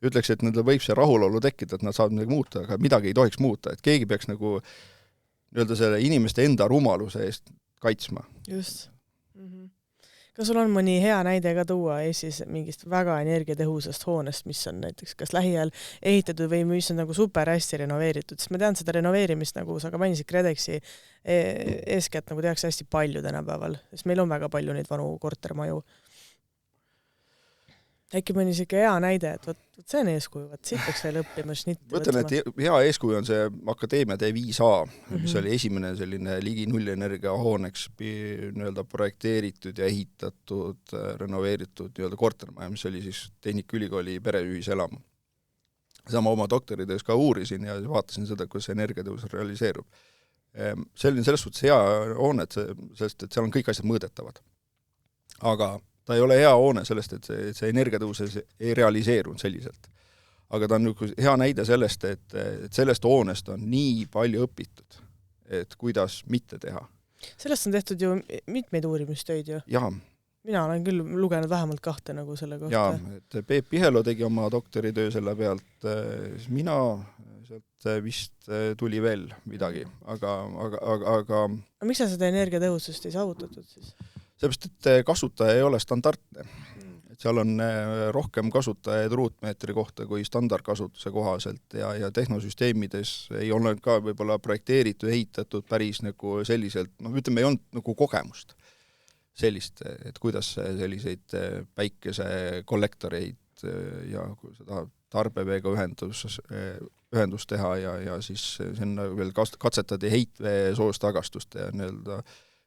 Ütleks, et nendel võib see rahulolu tekkida, et nad saavad midagi muuta, aga midagi ei tohiks muuta. Et keegi peaks nagu selle inimeste enda rumaluse eest kaitsma. Just. Kas sul on mõni hea näide ka tuua Eestis mingist väga energiatõhusast hoonest, mis on näiteks kas lähiajal ehitatud või mis on nagu super hästi renoveeritud, sest ma tean seda renoveerimist, nagu sa ka mainisid KredExi eeskätt nagu tehakse hästi palju tänapäeval, sest meil on väga palju neid vanu kortermaju. Äkki mõni siuke hea näide, et võt see on eeskuju, siit peaks veel õppima šnitti võtma. Mõtlen, et hea eeskuju on see Akadeemia D5A, mis oli esimene selline ligi nullenergia hooneks projekteeritud ja ehitatud, renoveeritud kortermaja, mis oli siis Tehnikaülikooli pereühiselamu. Sama oma doktoritöös ka uurisin ja vaatasin seda, kuidas energiatõus realiseerub. See oli selles suhtes hea hoone, sest et seal on kõik asjad mõõdetavad. Aga ta ei ole hea hoone sellest, et see energiatõus ei realiseerunud selliselt. Aga ta on hea näide sellest, et sellest hoonest on nii palju õpitud, et kuidas mitte teha. Sellest on tehtud ju mitmeid uurimistöid ju. Jaa. Mina olen küll lugenud vähemalt 2 nagu selle kohta. Jaa, et Peep Pihelo tegi oma doktoritöö selle pealt, mina sealt vist tuli veel midagi, aga miks sa seda energiatõhusust ei saavutatud siis? Seepärast, et kasutaja ei ole standardne. Et seal on rohkem kasutajaid ruutmeetri kohta kui standardkasutuse kohaselt ja tehnosüsteemides ei ole ka võib-olla projekteeritud, ehitatud päris nagu selliselt, ütleme, ei olnud nagu kogemust. sellist, et kuidas selliseid päikesekollektoreid ja seda tarbeveega ühendus teha ja siis sinna veel katsetati heitvee soojustagastust ja nii-öelda,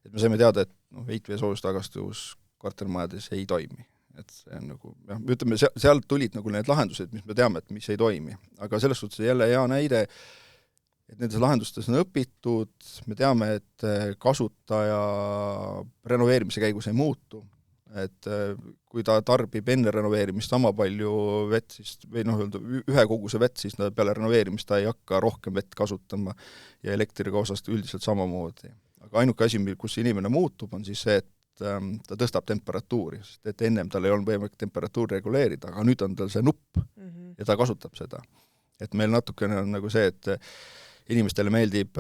et me saime teada, et heitvee soojustagastus kortermajades ei toimi. Et see on nagu, ütleme, sealt tulid nagu need lahendused, mis me teame, et mis ei toimi. Aga selles suhtes jälle hea näide, et nendes lahendustes on õpitud, me teame, et kasutaja renoveerimise käigus ei muutu, et kui ta tarbib enne renoveerimist sama palju vett, siis, või ühe koguse vett, siis peale renoveerimist ta ei hakka rohkem vett kasutama ja elektriga osast üldiselt samamoodi. Aga ainuke asi, kus inimene muutub, on siis see, et ta tõstab temperatuuri, sest et ennem tal ei olnud võimalik temperatuuri reguleerida, aga nüüd on tal see nupp ja ta kasutab seda. Et meil natukene on nagu see, et inimestele meeldib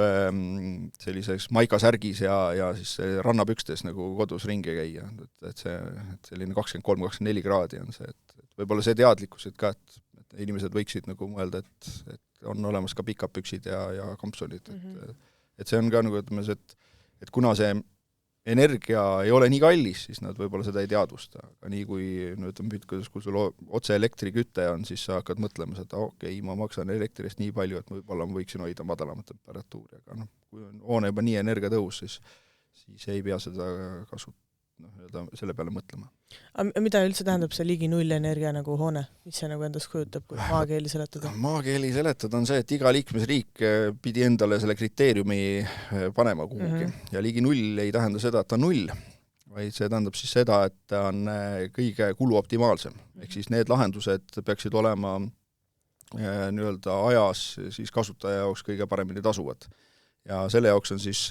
selliseks maikasärgis ja siis rannapükstes nagu kodus ringi käia, et selline 23-24 kraadi on see, et võib-olla see teadlikkus, et ka, et inimesed võiksid nagu mõelda, et on olemas ka pikad püksid ja kampsunid, et see on ka nagu, ütleme, et kuna see energia ei ole nii kallis, siis nad võib-olla seda ei teadvusta. Aga nii kui, ütleme, kui sul otse elektriküte on, siis sa hakkad mõtlema seda, okei, ma maksan elektrist nii palju, et võib-olla ma võiksin hoida madalamat temperatuuri. Aga kui on hoone juba nii energiatõus, siis ei pea seda selle peale mõtlema. Aga mida üldse tähendab see ligi nullenergia nagu hoone? Mis see nagu endast kujutab, kui maakeeli seletada? Maakeeli seletada on see, et iga liikmesriik pidi endale selle kriteeriumi panema kuhugi. Ja ligi null ei tähenda seda, et ta on null, vaid see tähendab siis seda, et ta on kõige kuluoptimaalsem. Ehk siis need lahendused peaksid olema nii-öelda ajas siis kasutaja jaoks kõige paremini tasuvad. Ja selle jaoks on siis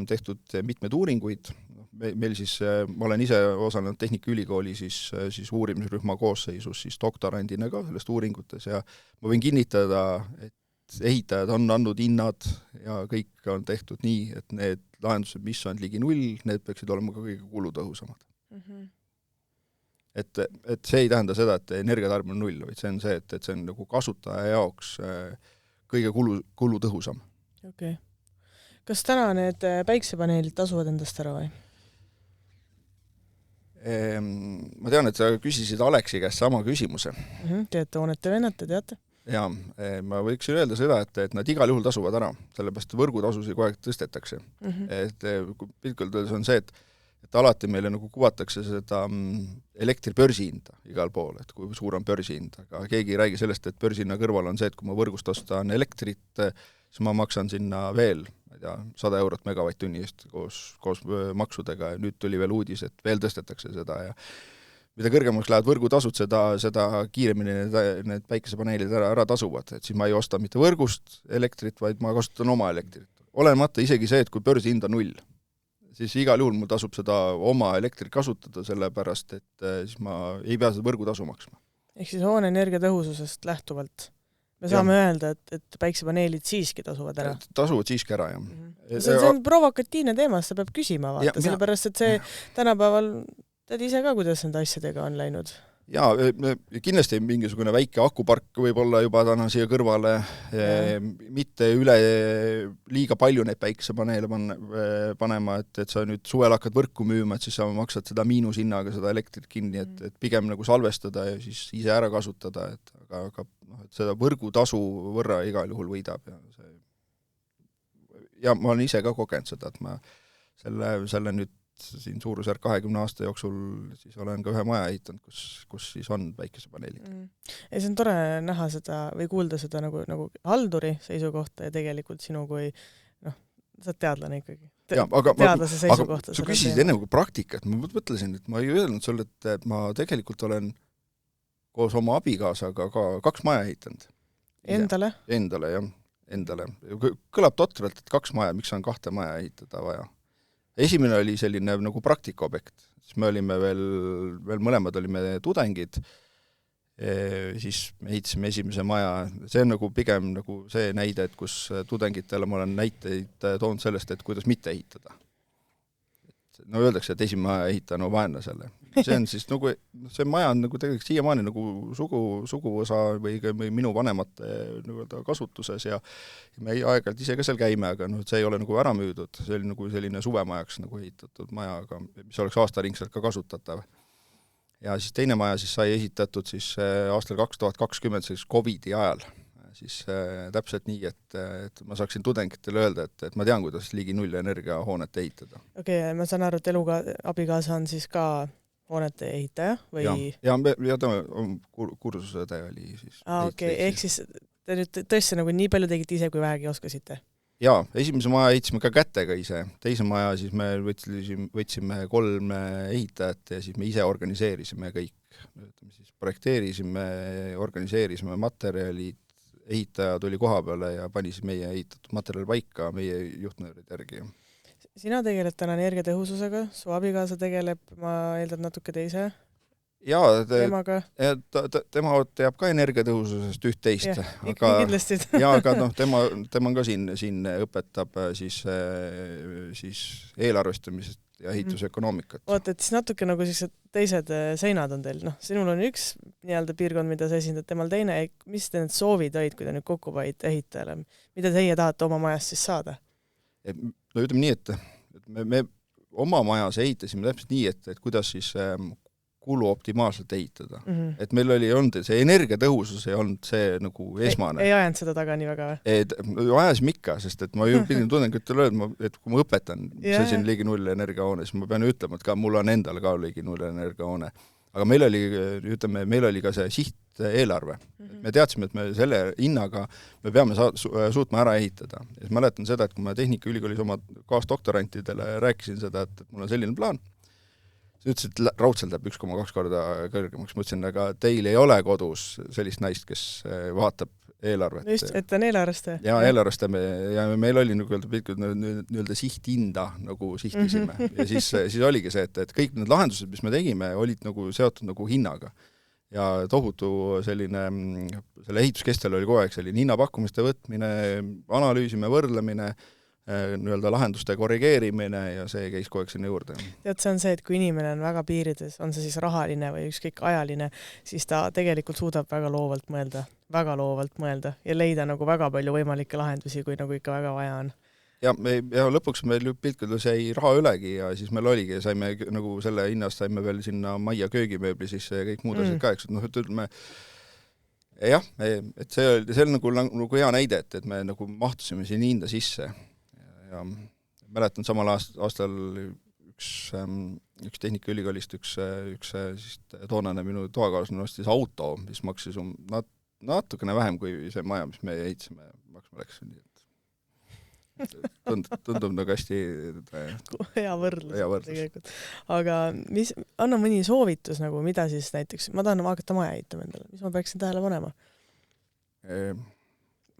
tehtud mitmed uuringuid. Meil siis, ma olen ise osalenud Tehnikaülikooli siis uurimisrühma koosseisus siis doktorandina ka sellest uuringutes ja ma võin kinnitada, et ehitajad on andnud hinnad ja kõik on tehtud nii, et need lahendused, mis on ligi null, need peaksid olema ka kõige kulutõhusamad. Et see ei tähenda seda, et energiatarbimine on null, vaid see on see, et see on nagu kasutaja jaoks kõige kulutõhusam. Okay. Kas täna need päiksepaneelid tasuvad endast ära või? Ma tean, et sa küsisid Aleksi käest sama küsimuse. Teete hoonete vennad, te teate? Jaa, ma võiksin öelda seda, et nad igal juhul tasuvad ära, sellepärast võrgutasusi kogu aeg tõstetakse. Et pilkult öeldes on see, et alati meile nagu kuvatakse seda elektribörsihinda igal pool, et kui suur on börsihind, aga keegi ei räägi sellest, et börsihinna kõrval on see, et kui ma võrgust ostan elektrit, siis ma maksan sinna veel 100 eurot megavatt-tunni eest koos maksudega ja nüüd tuli veel uudis, et veel tõstetakse seda ja mida kõrgemaks lähevad võrgutasud, seda kiiremini need päikesepaneelid ära tasuvad, et siis ma ei osta mitte võrgust elektrit, vaid ma kasutan oma elektrit. Olenemata isegi see, et kui börsihind on null, siis igal juhul mul tasub seda oma elektrit kasutada, sellepärast et siis ma ei pea seda võrgutasu maksma. Ehk siis hoone energiatõhususest lähtuvalt me saame öelda, et päiksepaneelid siiski tasuvad ära. Tasuvad siiski ära, jah. See on provokatiivne teema, seda peab küsima vaata, sellepärast, et see tänapäeval tead ise ka, kuidas nende asjadega on läinud. Jaa, kindlasti mingisugune väike akupark võib olla juba täna siia kõrvale, mitte üle liiga palju neid päikesepaneele panema, et sa nüüd suvel hakkad võrku müüma, et siis sa maksad seda miinushinnaga seda elektrit kinni, et pigem nagu salvestada ja siis ise ära kasutada, aga seda võrgutasu võrra igal juhul võidab. Ja ma olen ise ka kogenud seda, et ma selle nüüd siin suurusjärk 20 aasta jooksul siis olen ka ühe maja ehitanud, kus siis on päikesepaneelid. Ja see on tore näha seda või kuulda seda nagu halduri seisukohta ja tegelikult sinu kui, sa oled teadlane ikkagi. Teadlase seisukohta. Aga sa küsisid enne kui praktikat, ma mõtlesin, et ma ei öelnud sulle, et ma tegelikult olen koos oma abikaasaga ka 2 maja ehitanud. Endale? Endale, jah. Endale. Kõlab totralt, et 2 maja, miks on 2 maja ehitada vaja. Esimene oli selline nagu praktikaobjekt, siis me olime veel mõlemad olime tudengid, siis me ehitasime esimese maja, see on nagu pigem nagu see näide, et kus tudengitele ma olen näiteid toonud sellest, et kuidas mitte ehitada. No öeldakse, et esimene maja ehitan vaenlasele, see on siis nagu, see maja on nagu tegelikult siiamaani nagu suguvõsa või minu vanemate nagu kasutuses ja me aeg-ajalt ise ka seal käime, aga see ei ole nagu ära müüdud, see oli nagu selline suvemajaks nagu ehitatud maja, aga mis oleks aastaringselt ka kasutatav. Ja siis teine maja siis sai ehitatud siis aastal 2020 siis COVID-i ajal. Siis täpselt nii, et ma saaksin tudengitele öelda, et ma tean, kuidas ligi null energiahoonet ehitada. Okei, ma saan aru, et abikaasa on siis ka hoonete ehitaja või? Ja tema kursusõde oli siis. Okei, ehk siis te nüüd tõesti nagu nii palju tegite ise, kui vähegi oskasite? Jaa, esimese maja ehitasime ka kätega ise, teise maja siis me võtsime 3 ehitajat ja siis me ise organiseerisime kõik. Siis projekteerisime, organiseerisime materjalid, ehitaja tuli koha peale ja pani siis meie ehitatud materjal paika meie juhtnöörid järgi. Sina tegeled täna energiatõhususega, su abikaasa tegeleb, ma eeldan natuke teise teemaga. Tema teab ka energiatõhususest üht-teist. Aga tema on ka siin õpetab siis eelarvestamisest ja ehitusökonoomikat. Oot, et siis natuke nagu siis teised seinad on teil. Sinul on üks nii-öelda piirkond, mida sa esindad, temal teine. Mis te need soovid olid, kui te nüüd kokku panite ehitajale? Mida teie tahate oma majas siis saada? No ütleme nii, et me oma majas ehitasime täpselt nii, et kuidas siis kulu optimaalselt ehitada. Et meil oli olnud see energiatõhusus ei olnud see nagu esmane. Ei ajanud seda taga nii väga või? Ajasime ikka, sest et ma ju pidin tudengitele öelda, et kui ma õpetan siin ligi null energiahoone, siis ma pean ütlema, et ka mul on endal ka ligi null energiahoone. Aga meil oli ka see siht eelarve. Me teadsime, et me selle hinnaga me peame suutma ära ehitada. Ja mäletan seda, et kui ma Tehnikaülikoolis oma kaasdoktorantidele rääkisin seda, et mul on selline plaan, ütles, et raudselt läheb 1,2 korda kõrgemaks. Mõtlesin, aga teil ei ole kodus sellist naist, kes vaatab eelarvet. Just, et on eelarveste. Ja eelarvestame. Ja meil oli nii-öelda sihthinda nagu sihtisime. Ja siis oligi see, et kõik need lahendused, mis me tegime, olid nagu seotud nagu hinnaga. Ja tohutu selline, selle ehituskestel oli kogu aeg selline hinnapakkumiste võtmine, analüüsime, võrdlemine, nii-öelda lahenduste korrigeerimine ja see käis kogu aeg sinna juurde. Tead, see on see, et kui inimene on väga piirides, on see siis rahaline või ükskõik ajaline, siis ta tegelikult suudab väga loovalt mõelda ja leida nagu väga palju võimalikke lahendusi, kui nagu ikka väga vaja on. Ja lõpuks meil piltkudes jäi raha ülegi ja siis meil oligi, saime nagu selle hinnast saime veel sinna majja köögimööbli sisse ja kõik muud asjad ka, eks, et ütleme, jah, et see on nagu hea näide, et me nagu mahtusime siin hinda sisse. Ja mäletan samal aastal üks Tehnikaülikoolist, üks siis toonane minu toakaaslane ostis auto, mis maksis natukene vähem kui see maja, mis me ehitasime maksma läks. Tundub nagu hästi hea võrdlus. Tegelikult. Aga anna mõni soovitus, nagu, mida siis näiteks, ma tahan hakata maja ehitama endale, mis ma peaksin tähele panema?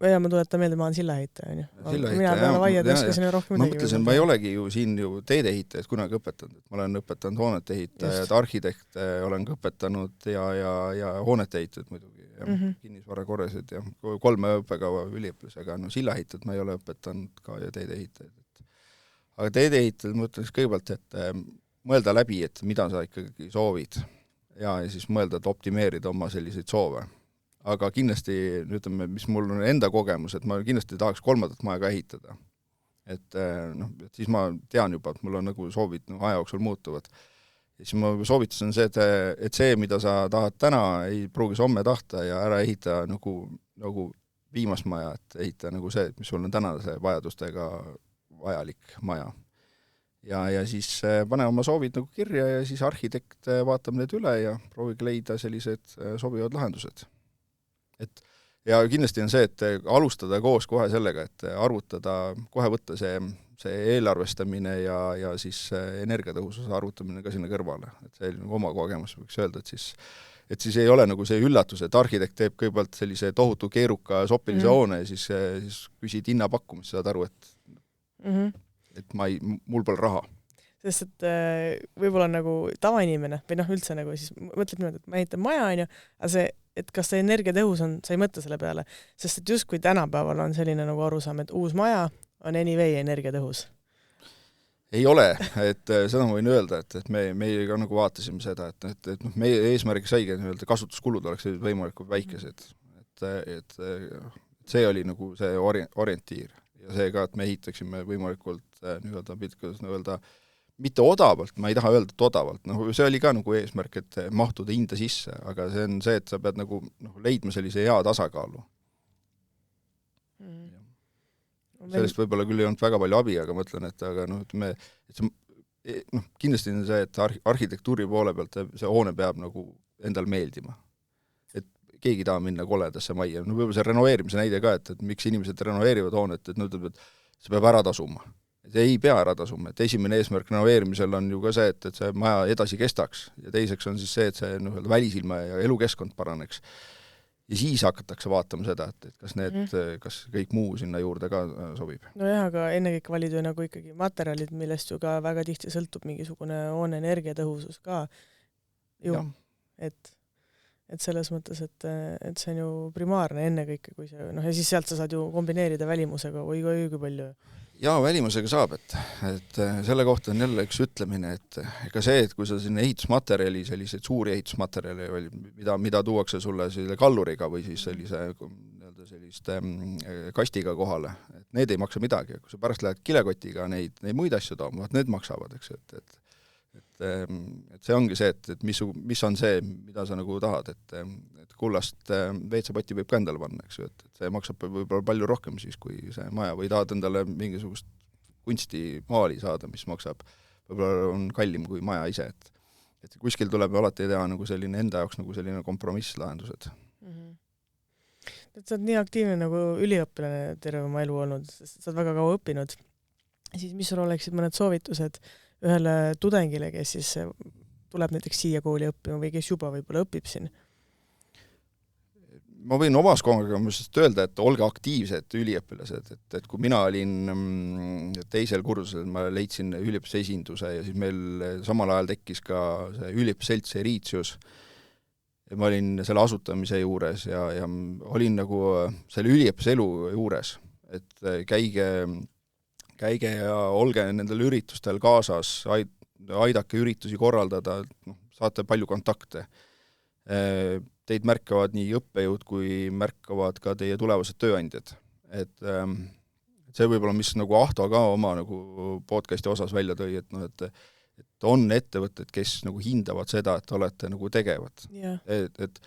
Ja ma tuletan meelde, ma olen sillaehitaja. Mina peale vaiad oskasin rohkem midagi. Ma mõtlesin, ma ei olegi ju siin ju teedeehitajad kunagi õpetanud. Ma olen õpetanud hoonete ehitajad, arhitekte olen õpetanud ja hoonete ehitajad muidugi. Kinnisvarakorresid ja 3 õppekava üliõplusega. Sillaehitajad ma ei ole õpetanud ka ja teedeehitajad. Aga teedeehitajad ma ütlen kõigepealt, et mõelda läbi, et mida sa ikkagi soovid ja siis mõelda, et optimeerida oma selliseid soove. Aga kindlasti, ütleme, mis mul on enda kogemus, et ma kindlasti tahaks 3. maja ka ehitada. Et siis ma tean juba, et mul on nagu soovid aja jooksul muutuvad. Ja siis ma soovitus on see, et see, mida sa tahad täna, ei pruugis homme tahta ja ära ehita nagu viimast maja, et ehita nagu see, mis sul on tänase vajadustega vajalik maja. Ja siis pane oma soovid nagu kirja ja siis arhitekt vaatab need üle ja proovige leida sellised sobivad lahendused. Ja kindlasti on see, et alustada koos kohe sellega, et arvutada, kohe võtta see eelarvestamine ja siis energiatõhususe arvutamine ka sinna kõrvale. Et see oma kogemus võiks öelda, et siis ei ole nagu see üllatus, et arhitekt teeb kõigepealt sellise tohutu keeruka sopilise hoone ja siis küsid hinnapakkumist, saad aru, et mul pole raha. Sest et võib-olla nagu tavainimene või üldse nagu siis mõtled niimoodi, et ma ehitan maja, aga see et kas see energiatõhus on, sa ei mõtle selle peale, sest et just kui tänapäeval on selline nagu arusaam, et uus maja on anyway energiatõhus. ei ole, et seda ma võin öelda, et me ka nagu vaatasime seda, et meie eesmärk saigi nii-öelda kasutuskulud oleks võimalikult väikesed, et see oli nagu see orientiir ja see ka, et me ehitaksime võimalikult nii-öelda mitte odavalt, ma ei taha öelda, et odavalt, see oli ka nagu eesmärk, et mahtuda hinda sisse, aga see on see, et sa pead nagu leidma sellise hea tasakaalu. Sellest võib-olla küll ei olnud väga palju abi, aga mõtlen, et kindlasti on see, et arhitektuuri poole pealt see hoone peab nagu endal meeldima. Et keegi taha minna koledasse majja. Võib-olla see renoveerimise näide ka, et miks inimesed renoveerivad hoonet, et see peab ära tasuma. Et ei pea ära tasuma. Et esimene eesmärk renoveerimisel on ju ka see, et see maja edasi kestaks. Ja teiseks on siis see, et see välisilma ja elukeskkond paraneks. Ja siis hakatakse vaatama seda, et kas kõik muu sinna juurde ka sobib. Nojah, aga ennekõike valid ju nagu ikkagi materjalid, millest ju ka väga tihti sõltub mingisugune hoone energiatõhusus ka. Et selles mõttes, et see on ju primaarne ennekõike, kui see, ja siis sealt sa saad ju kombineerida välimusega või kui palju. Jaa, välimusega saab, et selle kohta on jälle üks ütlemine, et ega see, et kui sa sinna ehitusmaterjali, selliseid suuri ehitusmaterjali, mida tuuakse sulle selle kalluriga või siis selliste kastiga kohale, et need ei maksa midagi. Kui sa pärast lähed kilekotiga neid muid asju tooma, need maksavad, eks, et see ongi see, et mis on see, mida sa nagu tahad, et kullast WC-poti võib ka endale panna, eks ju, et see maksab võib-olla palju rohkem siis, kui see maja, või tahad endale mingisugust kunstimaali saada, mis maksab, võib-olla on kallim kui maja ise, et kuskil tuleb alati teha nagu selline enda jaoks nagu selline kompromisslahendused. Et sa oled nii aktiivne nagu üliõpilane terve oma elu olnud, sa oled väga kaua õppinud, siis mis sul oleksid mõned soovitused ühele tudengile, kes siis tuleb näiteks siia kooli õppima või kes juba võib-olla õpib siin? Ma võin omas kogemusest öelda, et olge aktiivsed üliõpilased, et kui mina olin teisel kursusel, ma leidsin üliõpilase esinduse ja siis meil samal ajal tekkis ka see üliõpiselts Eritsius. Ma olin selle asutamise juures ja olin nagu selle üliõpilase elu juures, et käige ja olge nendel üritustel kaasas, aidake üritusi korraldada, saate palju kontakte. Teid märkavad nii õppejõud kui märkavad ka teie tulevased tööandjad. Et see võib-olla, mis nagu Ahto ka oma nagu podcasti osas välja tõi, et on ettevõtted, kes nagu hindavad seda, et olete nagu tegevad. Yeah. Et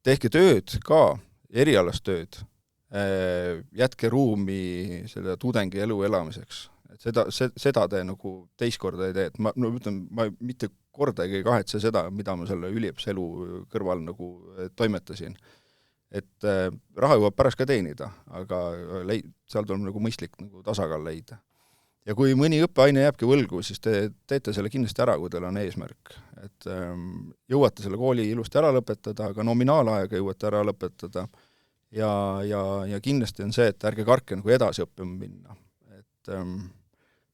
tehke tööd ka, erialast tööd, jätke ruumi selle tudengi elu elamiseks. Et seda te nagu teist korda ei tee. Et ma mitte kordagi ei kahetse seda, mida ma selle üliõpilase elu kõrval nagu toimetasin. Et raha jõuab pärast ka teenida, aga seal tuleb nagu mõistlik nagu tasakaal leida. Ja kui mõni õppeaine jääbki võlgu, siis te teete selle kindlasti ära, kui teil on eesmärk. Et jõuate selle kooli ilusti ära lõpetada, aga nominaalaega jõuate ära lõpetada. Ja kindlasti on see, et ärge karke nagu edasi õppima minna. Et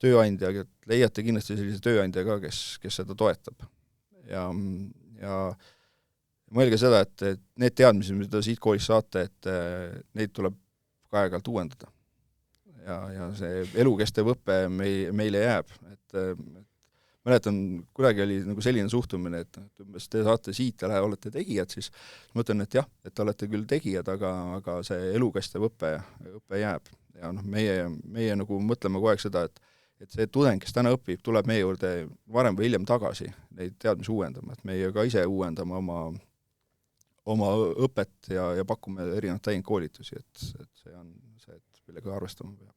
tööandja, leiate kindlasti sellise tööandja ka, kes seda toetab. Ja mõelge seda, et need teadmised, mida siit koolist saate, et neid tuleb ka aeg-ajalt uuendada. Ja see elukestev õppe meile jääb. Et mäletan, kuidagi oli nagu selline suhtumine, et te saate siit ja olete tegijad, siis mõtlen, et jah, et te olete küll tegijad, aga see elukestev õppe jääb. Ja meie nagu mõtleme kogu aeg seda, et see tudeng, kes täna õpib, tuleb meie juurde varem või hiljem tagasi neid teadmisi uuendama, et meie ka ise uuendame oma õpet ja pakume erinevad täiendkoolitusi, et see on see, et millega arvestama peab.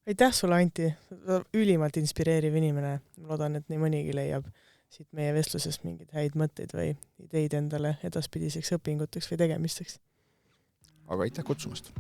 Aitäh sulle, Anti, ülimalt inspireeriv inimene. Ma loodan, et nii mõnigi leiab siit meie vestlusest mingeid häid mõtteid või ideid endale edaspidiseks õpinguteks või tegemisteks. Aga aitäh kutsumast!